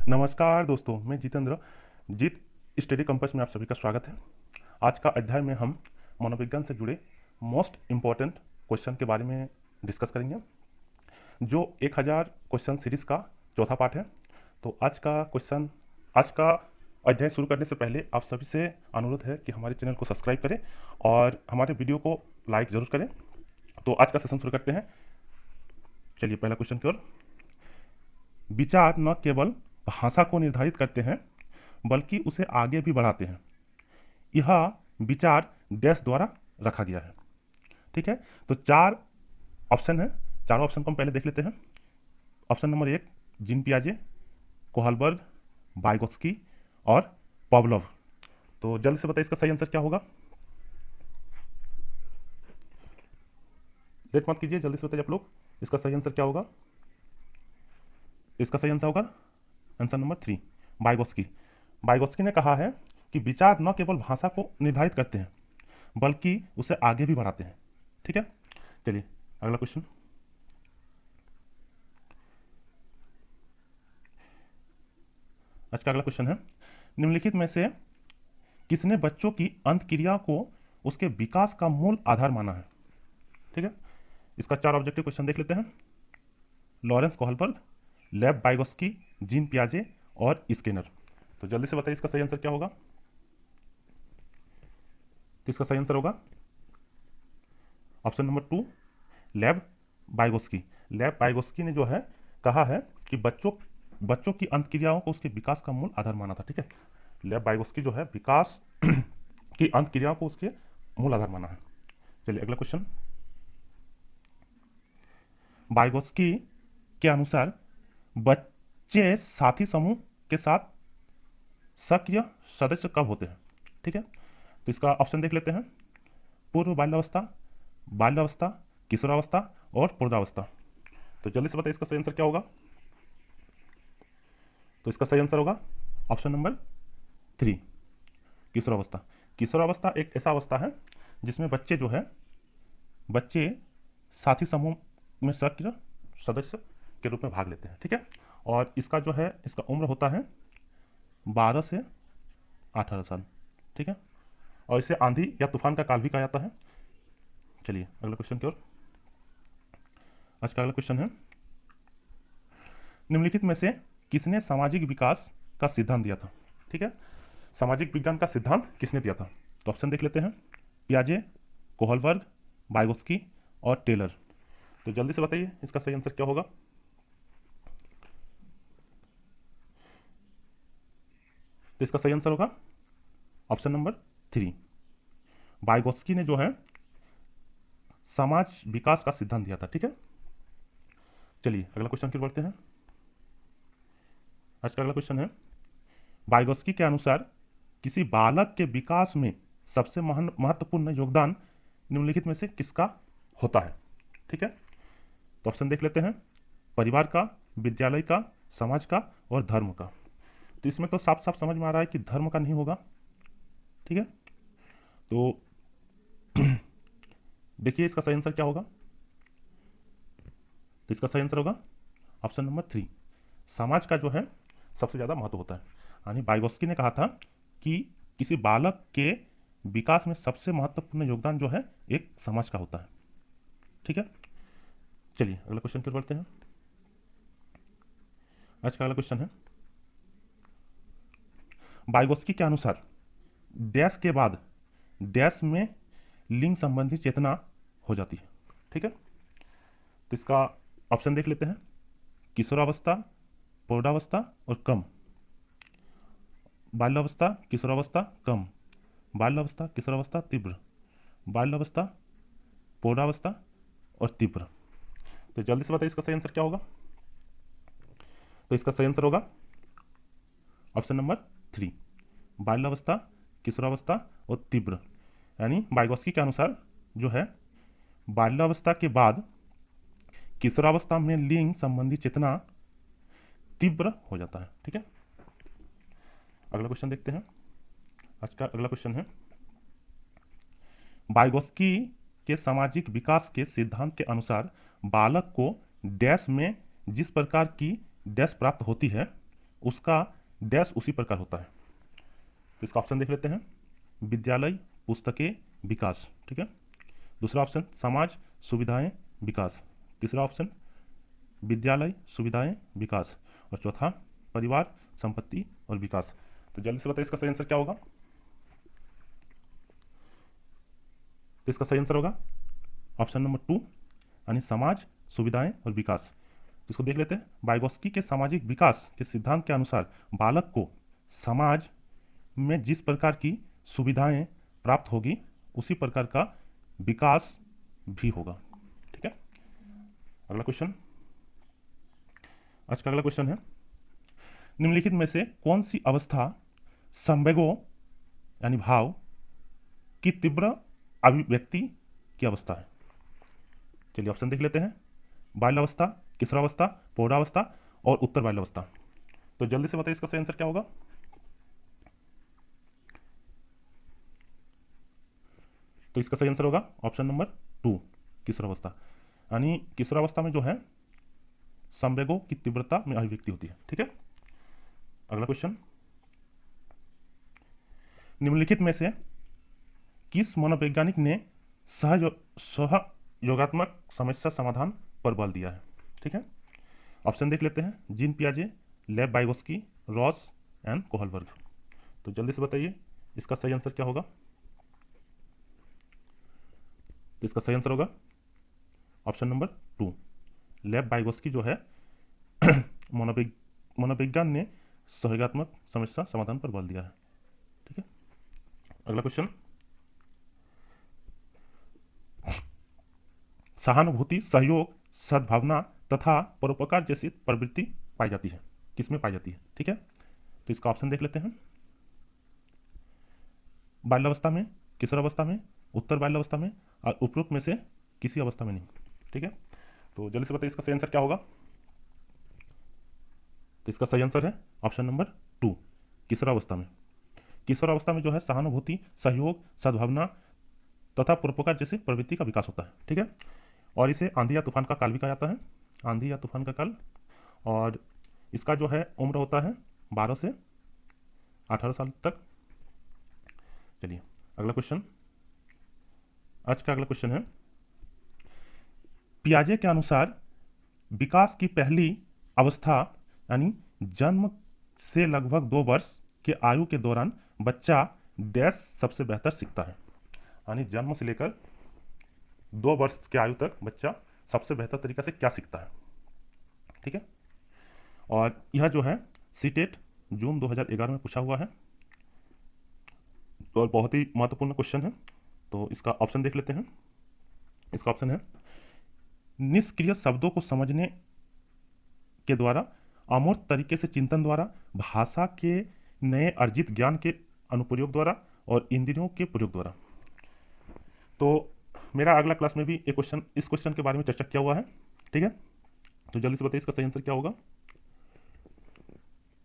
नमस्कार दोस्तों, मैं जितेंद्र। जीत स्टडी कंपास में आप सभी का स्वागत है। आज का अध्याय में हम मनोविज्ञान से जुड़े मोस्ट इम्पॉर्टेंट क्वेश्चन के बारे में डिस्कस करेंगे, जो 1000 क्वेश्चन सीरीज का चौथा पार्ट है। तो आज का अध्याय शुरू करने से पहले आप सभी से अनुरोध है कि हमारे चैनल को सब्सक्राइब करें और हमारे वीडियो को लाइक ज़रूर करें। तो आज का सेशन शुरू करते हैं। चलिए पहला क्वेश्चन की ओर। विचार न केवल भाषा को निर्धारित करते हैं बल्कि उसे आगे भी बढ़ाते हैं। यह विचार डैश द्वारा रखा गया है। ठीक है, तो 4 ऑप्शन है। चारों ऑप्शन को हम पहले देख लेते हैं। ऑप्शन नंबर 1 जीन पियाजे, कोहलबर्ग, वाइगोत्स्की और पावलोव। तो जल्दी से बताइए इसका सही आंसर क्या होगा। लेट मत कीजिए, जल्दी से बताइए आप लोग इसका सही आंसर क्या होगा। इसका सही आंसर होगा आंसर नंबर 3 वाइगोत्स्की। वाइगोत्स्की ने कहा है कि विचार न केवल भाषा को निर्धारित करते हैं बल्कि उसे आगे भी बढ़ाते हैं। ठीक है, चलिए अगला क्वेश्चन। आज का अगला क्वेश्चन है, निम्नलिखित में से किसने बच्चों की अंतक्रिया को उसके विकास का मूल आधार माना है। ठीक है, इसका 4 ऑब्जेक्टिव क्वेश्चन देख लेते हैं। Lawrence Kohlberg, Lev Vygotsky, Jean पियाजे और स्किनर। तो जल्दी से बताइए इसका सही आंसर क्या होगा। तो इसका सही आंसर होगा ऑप्शन नंबर 2 लेव वाइगोत्स्की। लेव वाइगोत्स्की ने जो है कहा है कि बच्चों की अंतक्रियाओं को उसके विकास का मूल आधार माना था। ठीक है, लेव वाइगोत्स्की जो है विकास की अंतक्रियाओं को उसके मूल आधार माना है। चलिए अगला क्वेश्चन। वाइगोत्स्की के अनुसार बच्चे साथी समूह के साथ सक्रिय सदस्य कब होते हैं। ठीक है, तो इसका ऑप्शन देख लेते हैं। पूर्व बाल्यावस्था, बाल्यावस्था, किशोरावस्था और प्रौढ़ावस्था। तो जल्दी से बताइए इसका सही आंसर क्या होगा। तो इसका सही आंसर होगा ऑप्शन नंबर 3 किशोरावस्था। किशोरावस्था एक ऐसा अवस्था है जिसमें बच्चे साथी समूह में सक्रिय सदस्य के रूप में भाग लेते हैं। ठीक है, और इसका जो है इसका उम्र होता है 12 से 18 साल। ठीक है, और इसे आंधी या तूफान का काल भी कहा जाता है। चलिए अगला क्वेश्चन की ओर। आज का अगला क्वेश्चन है, निम्नलिखित में से किसने सामाजिक विकास का सिद्धांत दिया था। ठीक है, सामाजिक विज्ञान का सिद्धांत किसने दिया था। तो ऑप्शन देख लेते हैं। पियाजे, कोहलबर्ग, वाइगोत्स्की और टेलर। तो जल्दी से बताइए इसका सही आंसर क्या होगा। तो इसका सही आंसर होगा ऑप्शन नंबर 3 वाइगोत्स्की ने जो है समाज विकास का सिद्धांत दिया था। ठीक है, चलिए अगला क्वेश्चन की ओर बढ़ते हैं। आज का अगला क्वेश्चन है, वाइगोत्स्की के अनुसार किसी बालक के विकास में सबसे महत्वपूर्ण योगदान निम्नलिखित में से किसका होता है। ठीक है, तो ऑप्शन देख लेते हैं। परिवार का, विद्यालय का, समाज का और धर्म का। तो इसमें तो साफ साफ समझ में आ रहा है कि धर्म का नहीं होगा। ठीक है, तो देखिए इसका सही आंसर क्या होगा। तो इसका सही आंसर होगा ऑप्शन नंबर 3 समाज का जो है सबसे ज़्यादा महत्व होता है। यानी वाइगोत्स्की ने कहा था कि किसी बालक के विकास में सबसे महत्वपूर्ण योगदान जो है एक समाज का होता है। ठीक है, चलिए अगला क्वेश्चन की ओर बढ़ते हैं। आज का अगला क्वेश्चन है, वाइगोत्स्की के अनुसार डैश के बाद डैश में लिंग संबंधी चेतना हो जाती है। ठीक है, तो इसका ऑप्शन देख लेते हैं। किशोरावस्था, प्रौढ़ावस्था और कम। बाल्यावस्था, किशोरावस्था, कम। बाल्यावस्था, किशोरावस्था, तीव्र। बाल्यावस्था, प्रौढ़ावस्था और तीव्र। तो जल्दी से बताइए इसका सही आंसर क्या होगा। तो इसका सही आंसर होगा ऑप्शन नंबर 3 बाल्यावस्था, किशोरावस्था और तीव्र। यानी वाइगोत्स्की के अनुसार जो है बाल्यावस्था के बाद किशोरावस्था में लिंग संबंधी चेतना तीव्र हो जाता है। ठीक है, अगला क्वेश्चन देखते हैं। आज का अगला क्वेश्चन है, वाइगोत्स्की के सामाजिक विकास के सिद्धांत के अनुसार बालक को डैश में जिस प्रकार की डैश प्राप्त होती है उसका डैश उसी प्रकार होता है। तो इसका ऑप्शन देख लेते हैं, विद्यालय, पुस्तकें, विकास। ठीक है। दूसरा ऑप्शन समाज, सुविधाएं, विकास। तीसरा ऑप्शन विद्यालय, सुविधाएं, विकास। और चौथा परिवार, संपत्ति और विकास। तो जल्दी से बताइए इसका सही आंसर क्या होगा। तो इसका सही आंसर होगा ऑप्शन नंबर 2 यानी समाज, सुविधाएं और विकास। तो इसको देख लेते हैं। वाइगोस्की के सामाजिक विकास के सिद्धांत के अनुसार बालक को समाज में जिस प्रकार की सुविधाएं प्राप्त होगी उसी प्रकार का विकास भी होगा। ठीक है। अगला क्वेश्चन, आज का अगला क्वेश्चन है, निम्नलिखित में से कौन सी अवस्था संवेगों यानी भाव की तीव्र अभिव्यक्ति की अवस्था है। चलिए ऑप्शन देख लेते हैं, बाल्यावस्था, किशोरावस्था, प्रौढ़ावस्था और उत्तर बाल्यावस्था। तो जल्दी से बताइए इसका सही आंसर क्या होगा। तो इसका सही आंसर होगा ऑप्शन नंबर 2 किशोरावस्था। यानी किशोरावस्था में जो है संवेगों की तीव्रता में अभिव्यक्ति होती है। ठीक है। अगला क्वेश्चन, निम्नलिखित में से किस मनोवैज्ञानिक ने सहयोगात्मक समस्या समाधान पर बल दिया है। ठीक है। ऑप्शन देख लेते हैं, जीन पियाजे, लेव वाइगोस्की, रॉस एंड कोहलबर्ग। तो जल्दी से बताइए इसका सही आंसर क्या होगा। तो इसका सही आंसर होगा ऑप्शन नंबर 2 लेव वाइगोस्की जो है मनोविज्ञान ने सहयोगात्मक समस्या समाधान पर बल दिया है। ठीक है। अगला क्वेश्चन, सहानुभूति, सहयोग, सद्भावना तथा परोपकार जैसी प्रवृत्ति पाई जाती है, किसमें पाई जाती है। ठीक है। तो इसका ऑप्शन देख लेते हैं, बाल्यावस्था में, किशोरावस्था में, उत्तर बाल्यावस्था में और उपरोक्त में से किसी अवस्था में नहीं। ठीक है। तो जल्दी से बताइए इसका सही आंसर क्या होगा। तो इसका सही आंसर है ऑप्शन नंबर 2 किशोरावस्था में। किशोरावस्था में जो है सहानुभूति, सहयोग, सद्भावना तथा परोपकार जैसी प्रवृत्ति का विकास होता है। ठीक है। और इसे आंधी या तूफान का काल भी कहा जाता है, आंधी या तूफान का काल। और इसका जो है उम्र होता है 12 से 18 साल तक। चलिए अगला क्वेश्चन, आज का अगला क्वेश्चन है, पियाजे के अनुसार विकास की पहली अवस्था यानी जन्म से लगभग 2 वर्ष के आयु के दौरान बच्चा डैश सबसे बेहतर सीखता है। यानी जन्म से लेकर 2 वर्ष के आयु तक बच्चा सबसे बेहतर तरीका से क्या सीखता है। ठीक है। और यह जो है सीटेट जून 2011 में पूछा हुआ है और बहुत ही महत्वपूर्ण क्वेश्चन है। तो इसका ऑप्शन देख लेते हैं। इसका ऑप्शन है, निष्क्रिय शब्दों को समझने के द्वारा, अमूर्त तरीके से चिंतन द्वारा, भाषा के नए अर्जित ज्ञान के अनुप्रयोग द्वारा और इंद्रियों के प्रयोग द्वारा। तो मेरा अगला क्लास में भी एक क्वेश्चन इस क्वेश्चन के बारे में चर्चा किया हुआ है। ठीक है। तो जल्दी से बताइए इसका सही आंसर क्या होगा।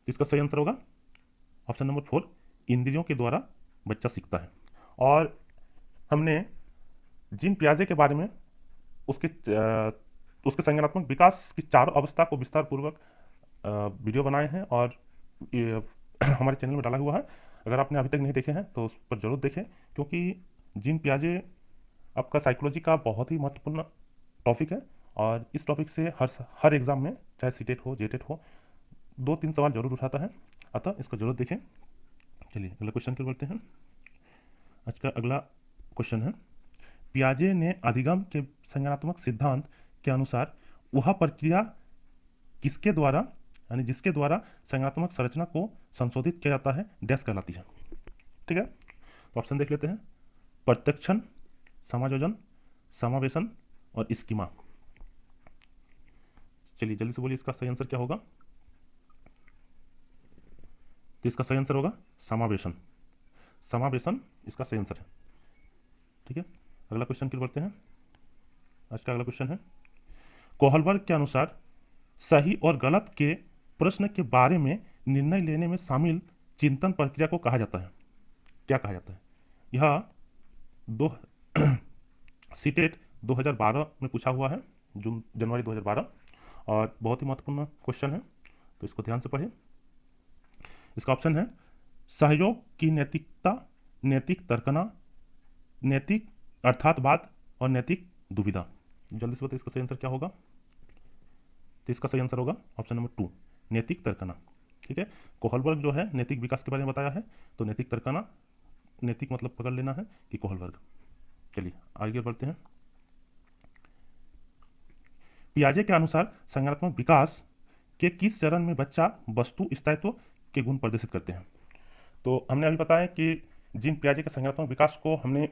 इसका सही आंसर होगा ऑप्शन नंबर 4 इंद्रियों के द्वारा बच्चा सीखता है। और हमने जीन पियाजे के बारे में उसके संज्ञानात्मक विकास की 4 अवस्था को विस्तार पूर्वक वीडियो बनाए हैं और ये हमारे चैनल में डाला हुआ है। अगर आपने अभी तक नहीं देखे हैं तो उस पर जरूर देखें, क्योंकि जीन पियाजे आपका साइकोलॉजी का बहुत ही महत्वपूर्ण टॉपिक है और इस टॉपिक से हर एग्जाम में, चाहे सीटेट हो, जेटेट हो, 2-3 सवाल जरूर उठाता है, अतः इसको जरूर देखें। चलिए अगला क्वेश्चन की बढ़ते हैं। आज का अगला क्वेश्चन है, पियाजे ने अधिगम के संज्ञानात्मक सिद्धांत के अनुसार वह प्रक्रिया किसके द्वारा यानी जिसके द्वारा संज्ञानात्मक संरचना को संशोधित किया जाता है डैश कहलाती है। ठीक है। तो ऑप्शन देख लेते हैं, प्रत्यक्षण, समायोजन, समावेशन और स्कीमा। चलिए जल्दी से बोलिए इसका सही आंसर क्या होगा। तो इसका सही आंसर होगा समावेशन। समावेशन इसका सही आंसर है। ठीक है। अगला क्वेश्चन की बढ़ते हैं। आज का अगला क्वेश्चन है, कोहलबर्ग के अनुसार सही और गलत के प्रश्न के बारे में निर्णय लेने में शामिल चिंतन प्रक्रिया को कहा जाता है, क्या कहा जाता है। यह सीटेट 2012 में पूछा हुआ है, जनवरी 2012, और बहुत ही महत्वपूर्ण क्वेश्चन है, तो इसको ध्यान से पढ़ें। इसका ऑप्शन है सहयोग की नैतिकता, नैतिक तर्कना, नैतिक अर्थातवाद और नैतिक दुविधा। जल्दी से बताइए इसका सही आंसर क्या होगा। तो इसका सही आंसर होगा ऑप्शन नंबर 2, नैतिक तर्कना। ठीक है, कोहलबर्ग जो है नैतिक विकास के बारे में बताया है, तो नैतिक तर्कना, नैतिक मतलब पकड़ लेना है कि कोहलबर्ग। चलिए आगे बढ़ते हैं। पियाजे के अनुसार संज्ञानात्मक विकास के किस चरण में बच्चा वस्तु स्थायित्व के गुण प्रदर्शित करते हैं। तो हमने अभी बताया कि जीन पियाजे के संज्ञानात्मक विकास को हमने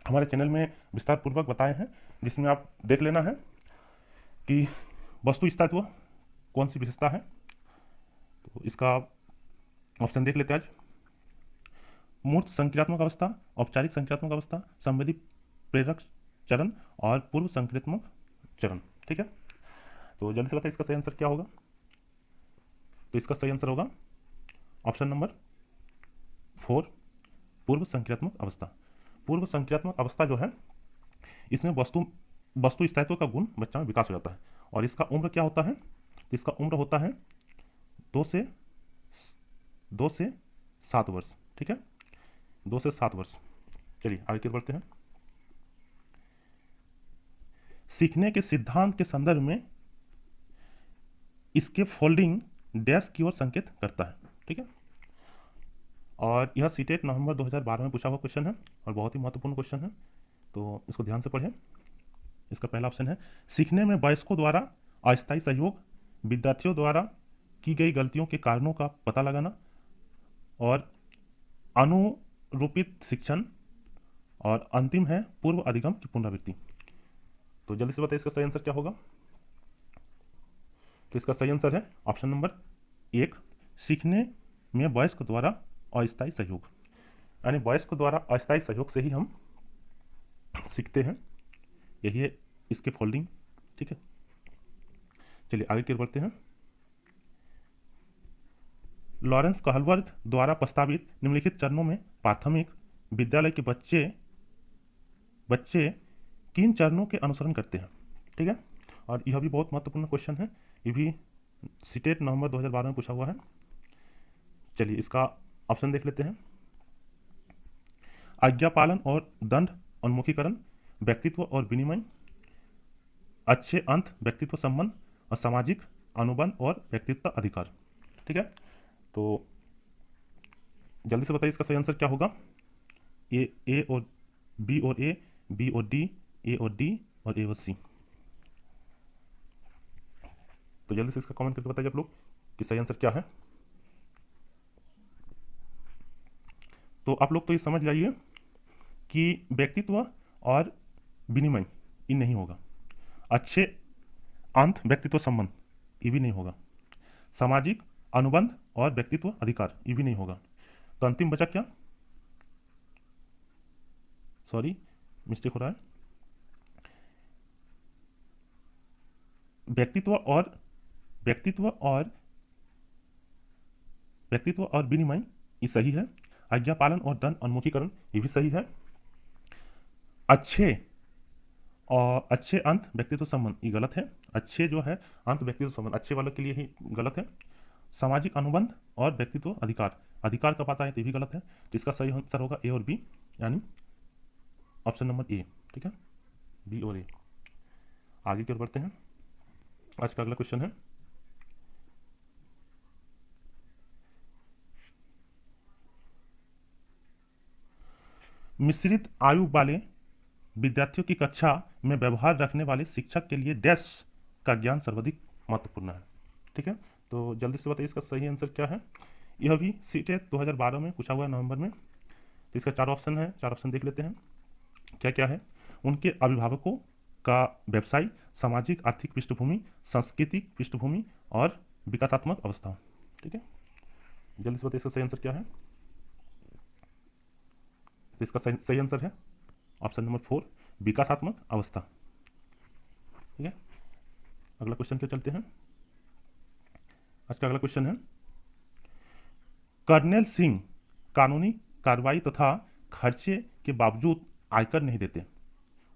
हमारे चैनल में विस्तार पूर्वक बताए हैं, जिसमें आप देख लेना है कि वस्तु स्थायित्व कौन सी विशेषता है। तो इसका ऑप्शन देख लेते हैं आज। मूर्त संक्रियात्मक अवस्था, औपचारिक संक्रियात्मक अवस्था, संवेदी प्रेरक चरण और पूर्व संक्रियात्मक चरण। ठीक है, तो जल्दी से बताइए इसका सही आंसर क्या होगा। तो इसका सही आंसर होगा ऑप्शन नंबर 4, पूर्व संक्रियात्मक अवस्था। पूर्व संक्रियात्मक अवस्था जो है, इसमें वस्तु स्थायित्व का गुण बच्चा में विकास हो जाता है। और इसका उम्र क्या होता है, तो इसका उम्र होता है 2 से 7 वर्ष। ठीक है, 2 से 7 वर्ष। चलिए आगे बढ़ते हैं। सीखने के सिद्धांत के संदर्भ में इसके फोल्डिंग डैश की ओर संकेत करता है। ठीक है, और यह सीटेट नवंबर 2012 में पूछा हुआ क्वेश्चन है और बहुत ही महत्वपूर्ण क्वेश्चन है, तो इसको ध्यान से पढ़ें। इसका पहला ऑप्शन है सीखने में वयस्कों द्वारा अस्थायी सहयोग, विद्यार्थियों द्वारा की गई गलतियों के कारणों का पता लगाना और अनुरूपित शिक्षण, और अंतिम है पूर्व अधिगम की पुनरावृत्ति। तो जल्दी से बताइए इसका सही आंसर क्या होगा। तो इसका सही आंसर है ऑप्शन नंबर 1, सीखने में वयस्क द्वारा अस्थायी सहयोग, यानी वयस्क द्वारा अस्थायी सहयोग से ही हम सीखते हैं। यही है इसके फोल्डिंग। ठीक है, चलिए आगे की ओर बढ़ते हैं। लॉरेंस कहलवर्ग द्वारा प्रस्तावित निम्नलिखित चरणों में प्राथमिक विद्यालय के बच्चे किन चरणों के अनुसरण करते हैं। ठीक है, और यह भी बहुत महत्वपूर्ण क्वेश्चन है, ये भी सीटेट नवंबर 2012 में पूछा हुआ है। चलिए इसका ऑप्शन देख लेते हैं। आज्ञा पालन और दंड उन्मुखीकरण, व्यक्तित्व और विनिमय, अच्छे अंत व्यक्तित्व संबंध, और सामाजिक अनुबंध और व्यक्तित्व अधिकार। ठीक है, तो जल्दी से बताइए इसका सही आंसर क्या होगा। ए और बी और बी और डी, ए और डी और ए और सी। तो जल्दी से इसका कमेंट करके बताइए आप लोग कि सही आंसर क्या है। तो आप लोग तो ये समझ जाइए कि व्यक्तित्व और विनिमय ये नहीं होगा, अच्छे अंत व्यक्तित्व संबंध ये भी नहीं होगा, सामाजिक अनुबंध और व्यक्तित्व अधिकार ये भी नहीं होगा। तो अंतिम बचा क्या, सॉरी मिस्टेक हो रहा है, व्यक्तित्व और विनिमय ये सही है। आज्ञा पालन और दंड उन्मुखीकरण ये भी सही है। अच्छे अंत व्यक्तित्व संबंध ये गलत है। अच्छे जो है अंत व्यक्तित्व संबंध अच्छे वालों के लिए ही गलत है। सामाजिक अनुबंध और व्यक्तित्व अधिकार का पता है तो ये भी गलत है। तो इसका सही आंसर होगा ए और बी, यानी ऑप्शन नंबर ए। ठीक है, बी और ए। आगे की ओर बढ़ते हैं। आज का अगला क्वेश्चन है मिश्रित आयु वाले विद्यार्थियों की कक्षा में व्यवहार रखने वाले शिक्षक के लिए डैश का ज्ञान सर्वाधिक महत्वपूर्ण है। ठीक है, तो जल्दी से बताइए इसका सही आंसर क्या है। यह भी सीटेट 2012 में पूछा हुआ है नवंबर में। तो इसका 4 ऑप्शन है, 4 ऑप्शन देख लेते हैं क्या क्या है। उनके अभिभावकों का व्यवसाय, सामाजिक आर्थिक पृष्ठभूमि, सांस्कृतिक पृष्ठभूमि और विकासात्मक अवस्था। ठीक है, जल्दी से बताइए इसका सही आंसर क्या है। तो इसका सही आंसर है ऑप्शन नंबर 4, विकासात्मक अवस्था। ठीक है, अगला क्वेश्चन क्या चलते हैं। आज का अगला क्वेश्चन है कर्नल सिंह कानूनी कार्रवाई तथा खर्चे के बावजूद आयकर नहीं देते।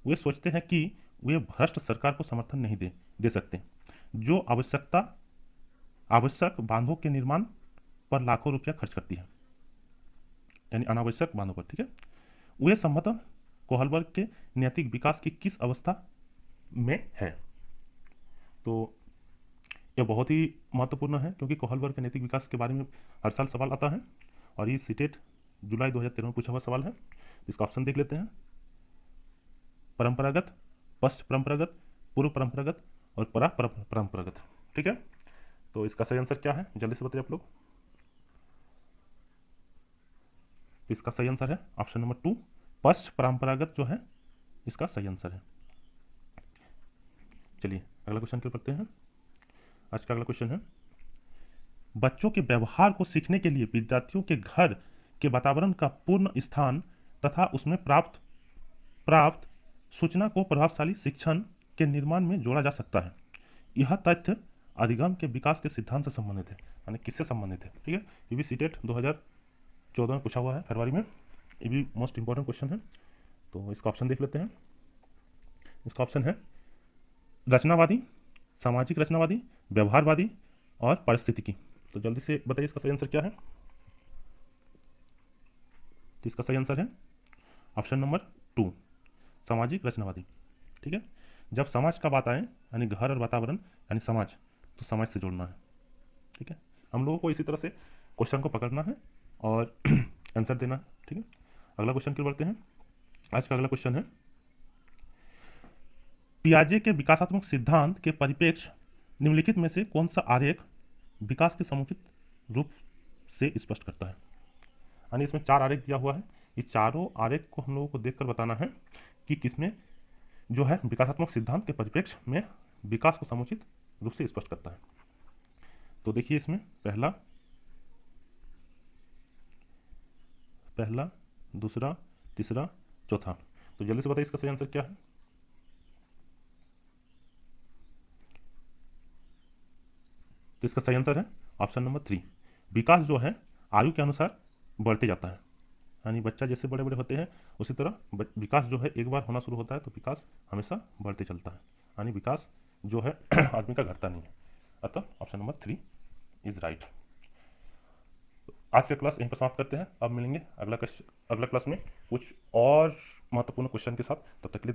वे सोचते हैं कि वे भ्रष्ट सरकार को समर्थन नहीं दे सकते, जो आवश्यक बांधों के निर्माण पर लाखों रुपया खर्च करती है, यानी अनावश्यक बांधों पर। ठीक है, वे संभवतः कोहलबर्ग के नैतिक विकास की किस अवस्था में है? तो यह बहुत ही महत्वपूर्ण है, क्योंकि कोहलबर्ग के नैतिक विकास के बारे में हर साल सवाल आता है, और ये सीटेट जुलाई 2013 में पूछा हुआ सवाल है। इसका ऑप्शन देख लेते हैं: परंपरागत, पश्च परंपरागत, पूर्व परंपरागत और परा परंपरागत। ठीक है, तो इसका सही आंसर क्या है, जल्दी से बताइए आप लोग। तो इसका सही आंसर है ऑप्शन नंबर 2, पश्च परंपरागत जो है इसका सही आंसर है। चलिए अगला क्वेश्चन की ओर बढ़ते हैं। आज का अगला क्वेश्चन है: बच्चों के व्यवहार को सीखने के लिए विद्यार्थियों के घर के वातावरण का पूर्ण स्थान तथा उसमें प्राप्त सूचना को प्रभावशाली शिक्षण के निर्माण में जोड़ा जा सकता है। यह तथ्य अधिगम के विकास के सिद्धांत से संबंधित है, यानी किससे संबंधित है? ठीक है, ये भी सीटेट 2014 में पूछा हुआ है, फरवरी में। ये भी मोस्ट इंपॉर्टेंट क्वेश्चन है, तो इसका ऑप्शन देख लेते हैं। इसका ऑप्शन है रचनावादी, सामाजिक रचनावादी, व्यवहारवादी और पारिस्थितिकी। तो जल्दी से बताइए इसका सही आंसर क्या है। तो इसका सही आंसर है ऑप्शन नंबर 2, सामाजिक रचनावादी। ठीक है, जब समाज का बात आए, यानी घर और वातावरण यानी समाज, तो समाज से जोड़ना है। ठीक है, हम लोगों को इसी तरह से क्वेश्चन को पकड़ना है और आंसर देना है। ठीक है, अगला क्वेश्चन की ओर बढ़ते हैं। आज का अगला क्वेश्चन है: पियाजे के विकासात्मक सिद्धांत के परिप्रेक्ष्य निम्नलिखित में से कौन सा आरेख विकास के समुचित रूप से स्पष्ट करता है? यानी इसमें 4 आरेख दिया हुआ है, इस चारों आरेख को हम लोगों को देखकर बताना है कि किसमें जो है विकासात्मक सिद्धांत के परिप्रेक्ष्य में विकास को समुचित रूप से स्पष्ट करता है। तो देखिए इसमें पहला, दूसरा, तीसरा, चौथा। तो जल्दी से बताइए इसका सही आंसर क्या है। तो इसका सही आंसर है ऑप्शन नंबर 3, विकास जो है आयु के अनुसार बढ़ते जाता है, यानी बच्चा जैसे बड़े बड़े होते हैं उसी तरह विकास जो है एक बार होना शुरू होता है तो विकास हमेशा बढ़ते चलता है, यानी विकास जो है आदमी का घटता नहीं है। अतः ऑप्शन नंबर 3 इज राइट। आज का क्लास यहीं पर समाप्त करते हैं। अब मिलेंगे अगला क्लास में कुछ और महत्वपूर्ण क्वेश्चन के साथ। तब तक के लिए